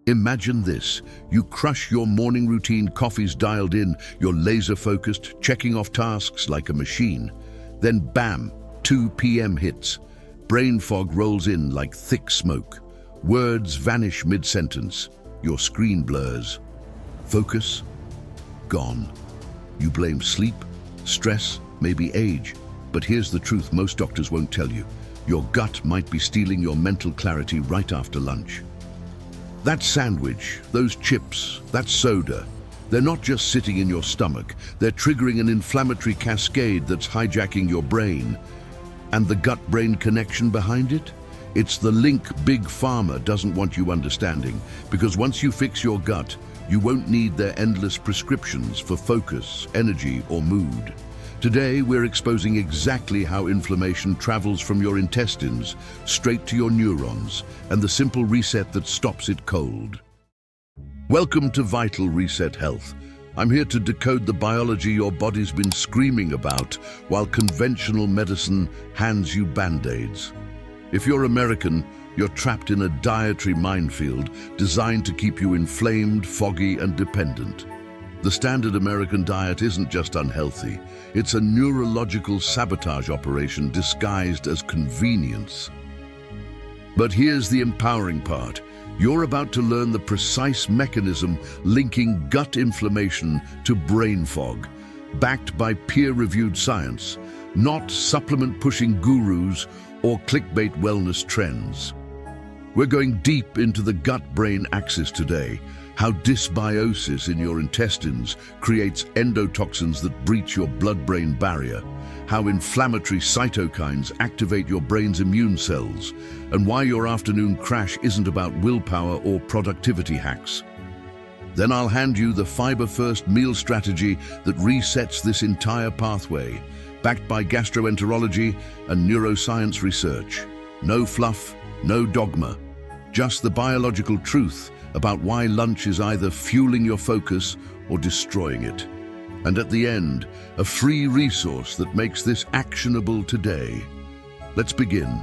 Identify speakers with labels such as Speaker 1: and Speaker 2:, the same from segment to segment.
Speaker 1: Imagine this. You crush your morning routine, coffee's dialed in, you're laser-focused, checking off tasks like a machine. Then bam, 2 p.m. hits. Brain fog rolls in like thick smoke. Words vanish mid-sentence. Your screen blurs. Focus? Gone. You blame sleep, stress, maybe age. But here's the truth most doctors won't tell you. Your gut might be stealing your mental clarity right after lunch. That sandwich, those chips, that soda, they're not just sitting in your stomach. They're triggering an inflammatory cascade that's hijacking your brain. And the gut-brain connection behind it? It's the link Big Pharma doesn't want you understanding, because once you fix your gut, you won't need their endless prescriptions for focus, energy, or mood. Today, we're exposing exactly how inflammation travels from your intestines straight to your neurons, and the simple reset that stops it cold. Welcome to Vital Reset Health. I'm here to decode the biology your body's been screaming about while conventional medicine hands you band-aids. If you're American, you're trapped in a dietary minefield designed to keep you inflamed, foggy, and dependent. The standard American diet isn't just unhealthy, it's a neurological sabotage operation disguised as convenience. But here's the empowering part. You're about to learn the precise mechanism linking gut inflammation to brain fog, backed by peer-reviewed science, not supplement-pushing gurus or clickbait wellness trends. We're going deep into the gut-brain axis today, how dysbiosis in your intestines creates endotoxins that breach your blood-brain barrier, how inflammatory cytokines activate your brain's immune cells, and why your afternoon crash isn't about willpower or productivity hacks. Then I'll hand you the fiber-first meal strategy that resets this entire pathway, backed by gastroenterology and neuroscience research. No fluff, no dogma, just the biological truth about why lunch is either fueling your focus or destroying it. And at the end, a free resource that makes this actionable today. Let's begin.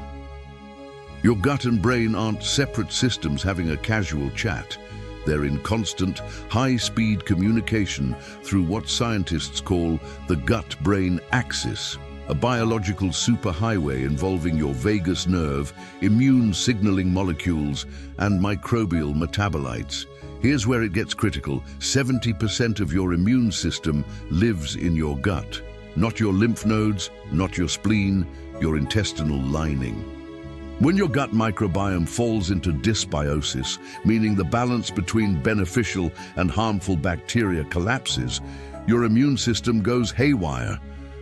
Speaker 1: Your gut and brain aren't separate systems having a casual chat. They're in constant, high-speed communication through what scientists call the gut-brain axis, a biological superhighway involving your vagus nerve, immune signaling molecules, and microbial metabolites. Here's where it gets critical. 70% of your immune system lives in your gut. Not your lymph nodes, not your spleen, your intestinal lining. When your gut microbiome falls into dysbiosis, meaning the balance between beneficial and harmful bacteria collapses, your immune system goes haywire.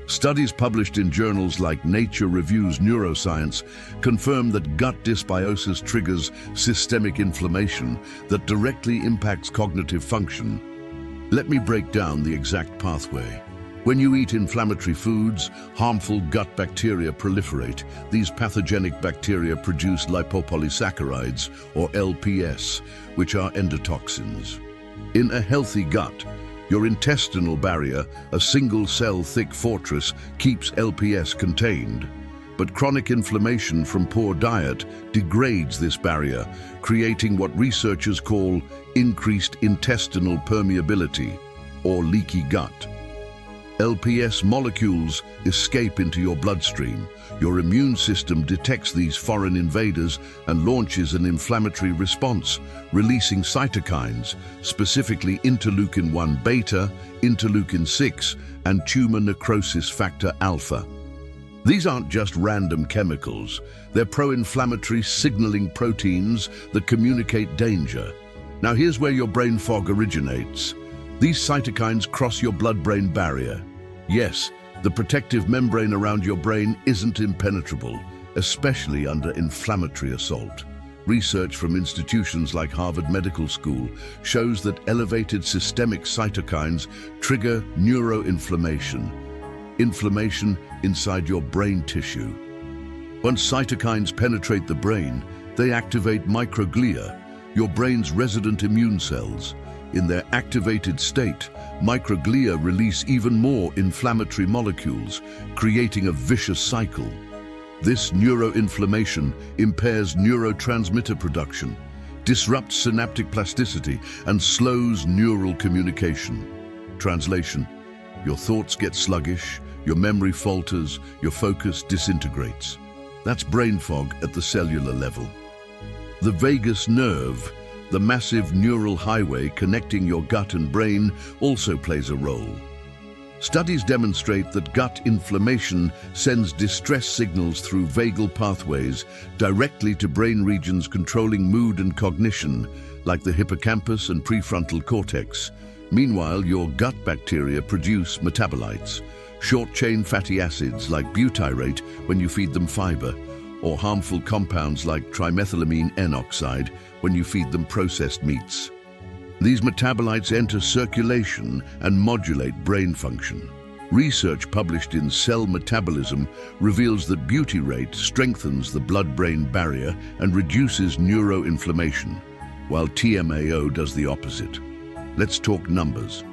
Speaker 1: Studies published in journals like Nature Reviews Neuroscience confirm that gut dysbiosis triggers systemic inflammation that directly impacts cognitive function. Let me break down the exact pathway. When you eat inflammatory foods, harmful gut bacteria proliferate. These pathogenic bacteria produce lipopolysaccharides, or LPS, which are endotoxins. In a healthy gut, your intestinal barrier, a single-cell thick fortress, keeps LPS contained. But chronic inflammation from poor diet degrades this barrier, creating what researchers call increased intestinal permeability, or leaky gut. LPS molecules escape into your bloodstream. Your immune system detects these foreign invaders and launches an inflammatory response, releasing cytokines, specifically interleukin-1 beta, interleukin-6, and tumor necrosis factor alpha. These aren't just random chemicals. They're pro-inflammatory signaling proteins that communicate danger. Now here's where your brain fog originates. These cytokines cross your blood-brain barrier. Yes, the protective membrane around your brain isn't impenetrable, especially under inflammatory assault. Research from institutions like Harvard Medical School shows that elevated systemic cytokines trigger neuroinflammation, inflammation inside your brain tissue. Once cytokines penetrate the brain, they activate microglia, your brain's resident immune cells. In their activated state, microglia release even more inflammatory molecules, creating a vicious cycle. This neuroinflammation impairs neurotransmitter production, disrupts synaptic plasticity, and slows neural communication. Translation: your thoughts get sluggish, your memory falters, your focus disintegrates. That's brain fog at the cellular level. The vagus nerve, the massive neural highway connecting your gut and brain, also plays a role. Studies demonstrate that gut inflammation sends distress signals through vagal pathways directly to brain regions controlling mood and cognition, like the hippocampus and prefrontal cortex. Meanwhile, your gut bacteria produce metabolites, short-chain fatty acids like butyrate when you feed them fiber, or harmful compounds like trimethylamine N-oxide when you feed them processed meats. These metabolites enter circulation and modulate brain function. Research published in Cell Metabolism reveals that butyrate strengthens the blood-brain barrier and reduces neuroinflammation, while TMAO does the opposite. Let's talk numbers.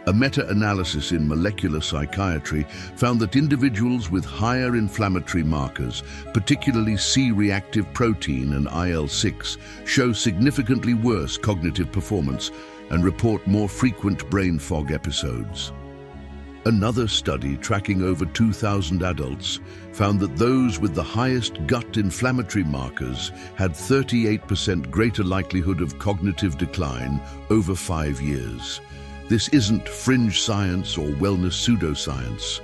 Speaker 1: A meta-analysis in molecular psychiatry found that individuals with higher inflammatory markers, particularly C-reactive protein and IL-6, show significantly worse cognitive performance and report more frequent brain fog episodes. Another study tracking over 2,000 adults found that those with the highest gut inflammatory markers had 38% greater likelihood of cognitive decline over 5 years. This isn't fringe science or wellness pseudoscience.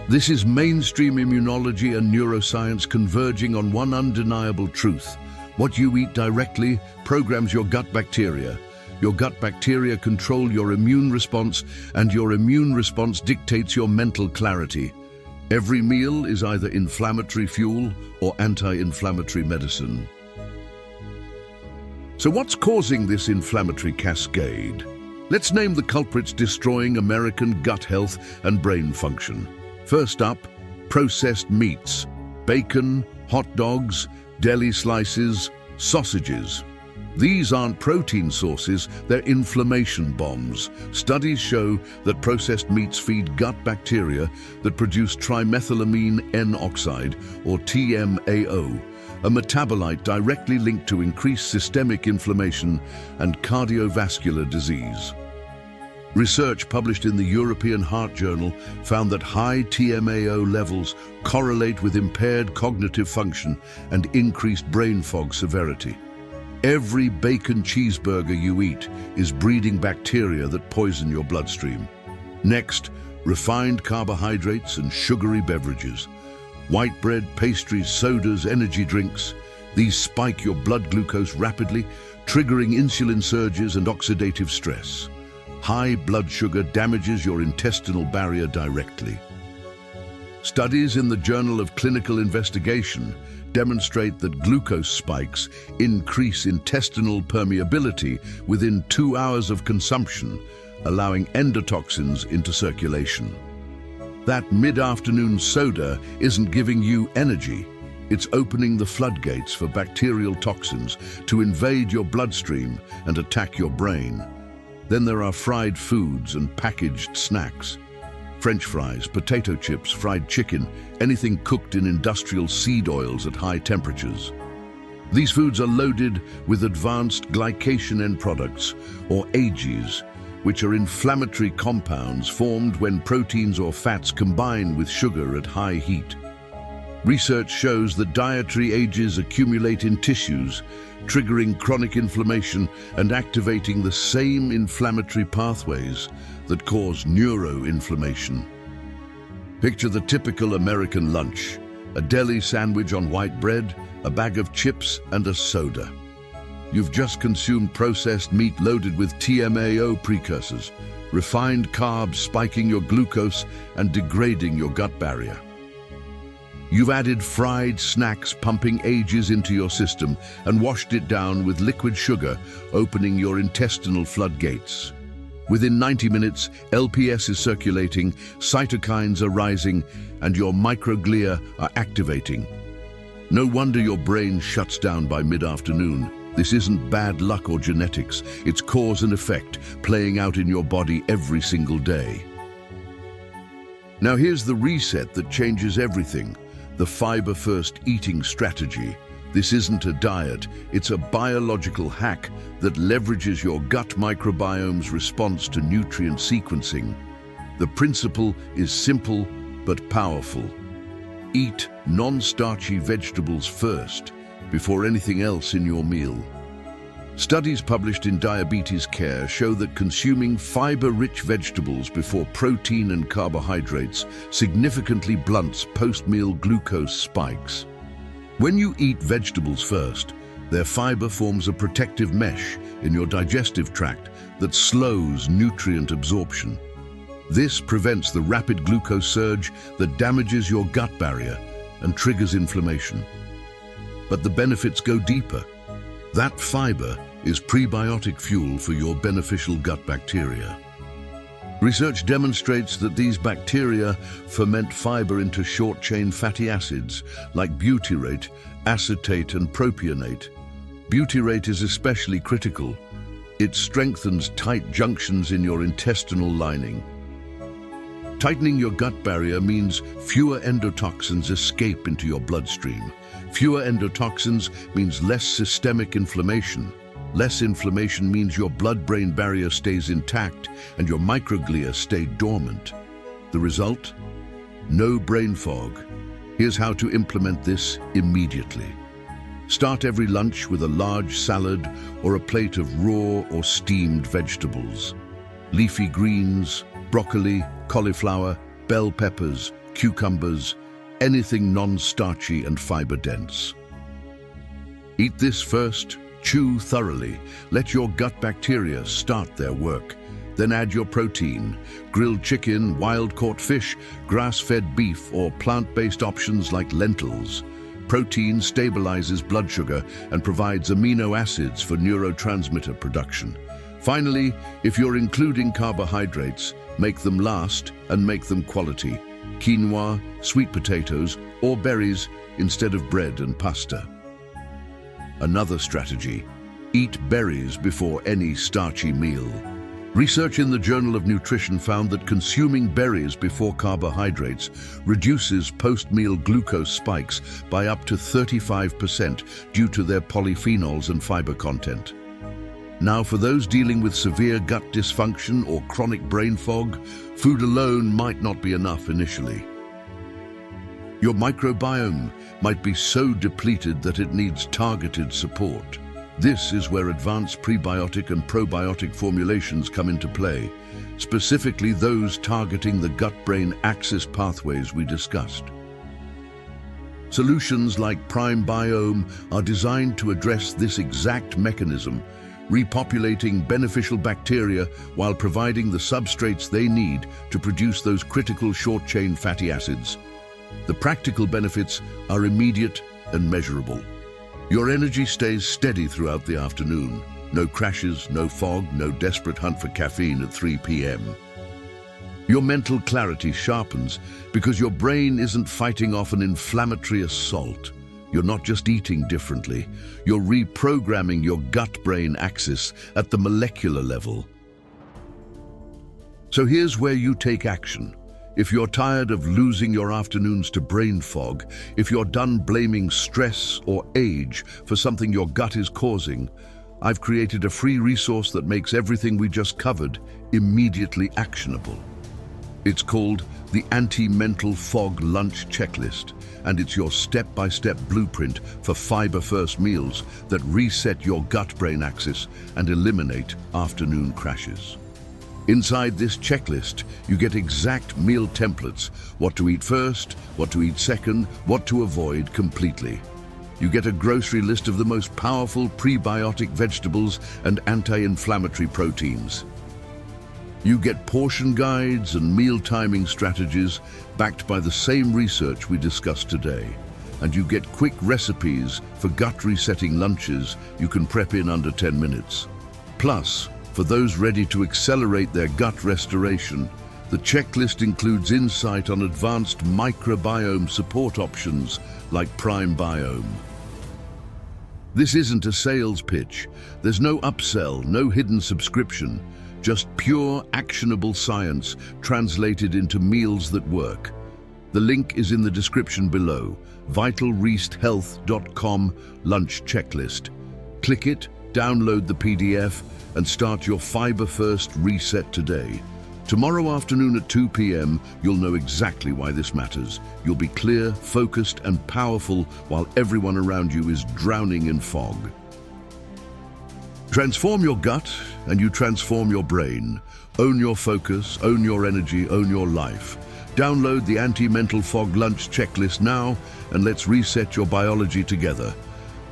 Speaker 1: This is mainstream immunology and neuroscience converging on one undeniable truth. What you eat directly programs your gut bacteria. Your gut bacteria control your immune response, and your immune response dictates your mental clarity. Every meal is either inflammatory fuel or anti-inflammatory medicine. So what's causing this inflammatory cascade? Let's name the culprits destroying American gut health and brain function. First up, processed meats. Bacon, hot dogs, deli slices, sausages. These aren't protein sources, they're inflammation bombs. Studies show that processed meats feed gut bacteria that produce trimethylamine N-oxide, or TMAO, a metabolite directly linked to increased systemic inflammation and cardiovascular disease. Research published in the European Heart Journal found that high TMAO levels correlate with impaired cognitive function and increased brain fog severity. Every bacon cheeseburger you eat is breeding bacteria that poison your bloodstream. Next, refined carbohydrates and sugary beverages. White bread, pastries, sodas, energy drinks. These spike your blood glucose rapidly, triggering insulin surges and oxidative stress. High blood sugar damages your intestinal barrier directly. Studies in the Journal of Clinical Investigation demonstrate that glucose spikes increase intestinal permeability within 2 hours of consumption, allowing endotoxins into circulation. That mid-afternoon soda isn't giving you energy. It's opening the floodgates for bacterial toxins to invade your bloodstream and attack your brain. Then there are fried foods and packaged snacks. French fries, potato chips, fried chicken, anything cooked in industrial seed oils at high temperatures. These foods are loaded with advanced glycation end products, or AGEs, which are inflammatory compounds formed when proteins or fats combine with sugar at high heat. Research shows that dietary AGEs accumulate in tissues, triggering chronic inflammation and activating the same inflammatory pathways that cause neuroinflammation. Picture the typical American lunch: a deli sandwich on white bread, a bag of chips, and a soda. You've just consumed processed meat loaded with TMAO precursors, refined carbs spiking your glucose and degrading your gut barrier. You've added fried snacks pumping AGEs into your system and washed it down with liquid sugar, opening your intestinal floodgates. Within 90 minutes, LPS is circulating, cytokines are rising, and your microglia are activating. No wonder your brain shuts down by mid-afternoon. This isn't bad luck or genetics, it's cause and effect playing out in your body every single day. Now here's the reset that changes everything: the fiber-first eating strategy, This isn't a diet, it's a biological hack that leverages your gut microbiome's response to nutrient sequencing. The principle is simple but powerful. Eat non-starchy vegetables first, before anything else in your meal. Studies published in Diabetes Care show that consuming fiber-rich vegetables before protein and carbohydrates significantly blunts post-meal glucose spikes. When you eat vegetables first, their fiber forms a protective mesh in your digestive tract that slows nutrient absorption. This prevents the rapid glucose surge that damages your gut barrier and triggers inflammation. But the benefits go deeper. That fiber is prebiotic fuel for your beneficial gut bacteria. Research demonstrates that these bacteria ferment fiber into short-chain fatty acids like butyrate, acetate, and propionate. Butyrate is especially critical. It strengthens tight junctions in your intestinal lining. Tightening your gut barrier means fewer endotoxins escape into your bloodstream. Fewer endotoxins means less systemic inflammation. Less inflammation means your blood-brain barrier stays intact and your microglia stay dormant. The result? No brain fog. Here's how to implement this immediately. Start every lunch with a large salad or a plate of raw or steamed vegetables. Leafy greens, broccoli, cauliflower, bell peppers, cucumbers, anything non-starchy and fiber-dense. Eat this first. Chew thoroughly. Let your gut bacteria start their work. Then add your protein, grilled chicken, wild-caught fish, grass-fed beef, or plant-based options like lentils. Protein stabilizes blood sugar and provides amino acids for neurotransmitter production. Finally, if you're including carbohydrates, make them last and make them quality. Quinoa, sweet potatoes, or berries instead of bread and pasta. Another strategy: eat berries before any starchy meal. Research in the Journal of Nutrition found that consuming berries before carbohydrates reduces post-meal glucose spikes by up to 35% due to their polyphenols and fiber content. Now, for those dealing with severe gut dysfunction or chronic brain fog, food alone might not be enough initially. Your microbiome might be so depleted that it needs targeted support. This is where advanced prebiotic and probiotic formulations come into play, specifically those targeting the gut-brain axis pathways we discussed. Solutions like Prime Biome are designed to address this exact mechanism, repopulating beneficial bacteria while providing the substrates they need to produce those critical short-chain fatty acids. The practical benefits are immediate and measurable. Your energy stays steady throughout the afternoon. No crashes, no fog, no desperate hunt for caffeine at 3 p.m. Your mental clarity sharpens because your brain isn't fighting off an inflammatory assault. You're not just eating differently, you're reprogramming your gut-brain axis at the molecular level. So here's where you take action. If you're tired of losing your afternoons to brain fog, if you're done blaming stress or age for something your gut is causing, I've created a free resource that makes everything we just covered immediately actionable. It's called the Anti-Mental Fog Lunch Checklist, and it's your step-by-step blueprint for fiber-first meals that reset your gut-brain axis and eliminate afternoon crashes. Inside this checklist, you get exact meal templates: what to eat first, what to eat second, what to avoid completely. You get a grocery list of the most powerful prebiotic vegetables and anti-inflammatory proteins. You get portion guides and meal timing strategies backed by the same research we discussed today. And you get quick recipes for gut-resetting lunches you can prep in under 10 minutes. Plus, for those ready to accelerate their gut restoration, the checklist includes insight on advanced microbiome support options like Prime Biome. This isn't a sales pitch. There's no upsell, no hidden subscription, just pure, actionable science translated into meals that work. The link is in the description below. vitalresethealth.com lunch checklist. Click it, download the PDF, and start your fiber-first reset today. Tomorrow afternoon at 2 p.m, you'll know exactly why this matters. You'll be clear, focused, and powerful while everyone around you is drowning in fog. Transform your gut, and you transform your brain. Own your focus, own your energy, own your life. Download the anti-mental fog lunch checklist now, and let's reset your biology together.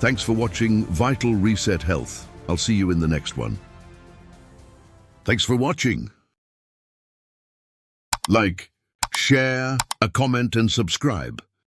Speaker 1: Thanks for watching Vital Reset Health. I'll see you in the next one. Thanks for watching. Like, share, comment, and subscribe.